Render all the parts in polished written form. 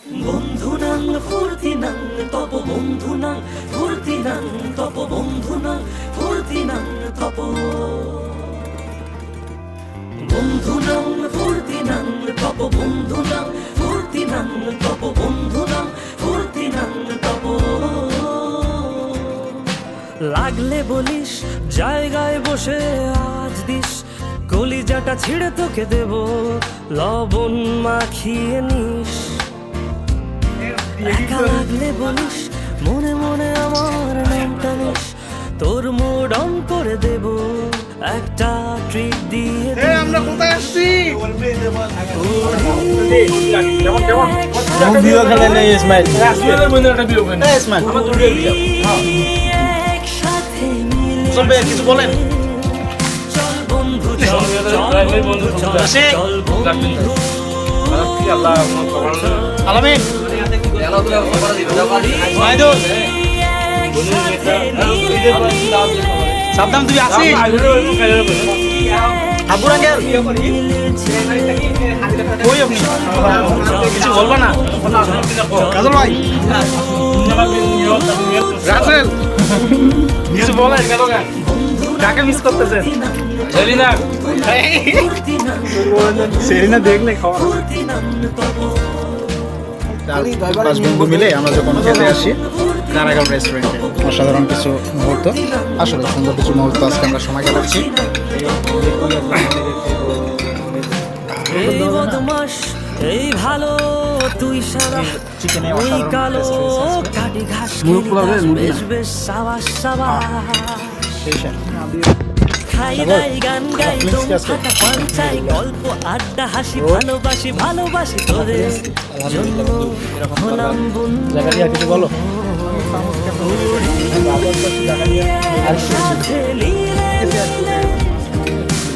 বন্ধুনাং ফুর্তিনাং তপ বন্ধুনাং ফুর্তিনাং তপ বন্ধুনাং ফুর্তিনাং তপ বন্ধুনাং ফুর্তিনাং তপ বন্ধুনাং ফুর্তিনাং তপ বন্ধুনাং ফুর্তিনাং তপ লাগলে বলিস জায়গায় বসে আজ দিস কলিজাটা ছিঁড়ে তোকে দেব লবণ মাখিয়ে নিস একা লাগলে বলিস মনে মনে আমার নামটা নিস তোর মুড অন করে দেব একটা ট্রিট দিয়ে আমরা কোথায় আসছি? একসাথে মিলে কিছু বলেন। চল বন্ধু চল বন্ধু চল চল বন্ধু আলামিন সাবধান, তুমি আসিস আবুর আঙ্কেল কই আপনি কিছু বলবো না? কাজল ভাই, রাসেল কিছু বলেন। কাকে মিস করতেছেন? সেলিনা দেখলে খাওয়া পাঁচ বন্ধু মিলে আমরা যখন খেতে আসি কারাগার রেস্টুরেন্টে, অসাধারণ কিছু মুহূর্ত, আসলে সুন্দর কিছু মুহূর্ত আজকে আমরা সময় কাটাচ্ছি। এই বদমাস এই ভালো তুই সারা চিকেনে ওই অসাধারণ কালো taste হয়েছে। কাটি ঘাস বেশ বেশ সাবাস সাবাস খাই দাই গান গাই দম ফাটা পান চাই গল্প আড্ডা হাসি ভালোবাসি ভালোবাসি তোদের জন্য হলাম বন্ধু জাকারিয়া কিছু বলো। একসাথে লীলে লীলে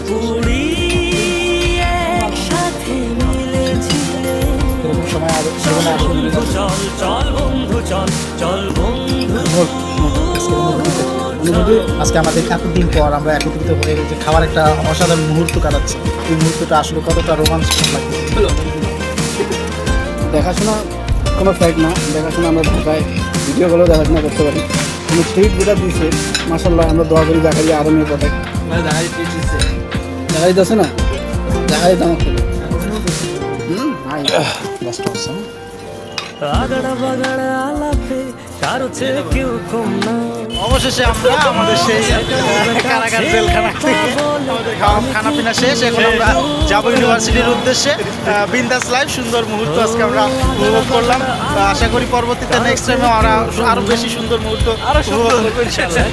পুরি একসাথে মিলেছিলে এরকম সময় আর চল বন্ধু চল চল বন্ধু চল চল বন্ধু অনুভূতি আজকে আমাদের এতদিন পর আমরা একত্রিত হয়ে যে খাওয়ার একটা অসাধারণ মুহূর্ত কাটাচ্ছি। এই মুহূর্তটা আসলে কতটা রোমাঞ্চকর লাগছে। দেখাশোনা কোনো ফ্যাক্ট না, দেখাশোনা আমরা ঢাকায় ভিডিওগুলো দেখাশোনা করতে পারি। কোনো ট্রিট যেটা দিয়েছে মাসাল্লাহ, আমরা দোয়া করি জাকারিয়া আরও নিয়ে পটাই। জাকারি আছে না, জাকারি দাম আগড়া বাগড়া আলাপে কারো চেয়ে কেউ কম না অবশেষে আমরা আমাদের সেই কারাগার জেলখানা থেকে আমাদের খানা পিনা শেষ। এখন আমরা যাবো ইউনিভার্সিটির উদ্দেশ্যে। বিন্দাস লাইফ, সুন্দর মুহূর্ত আজকে আমরা উপভোগ করলাম। আশা করি পরবর্তীতে নেক্সট টাইমে আরো বেশি সুন্দর মুহূর্ত উপভোগ করবো ইনশাআল্লাহ।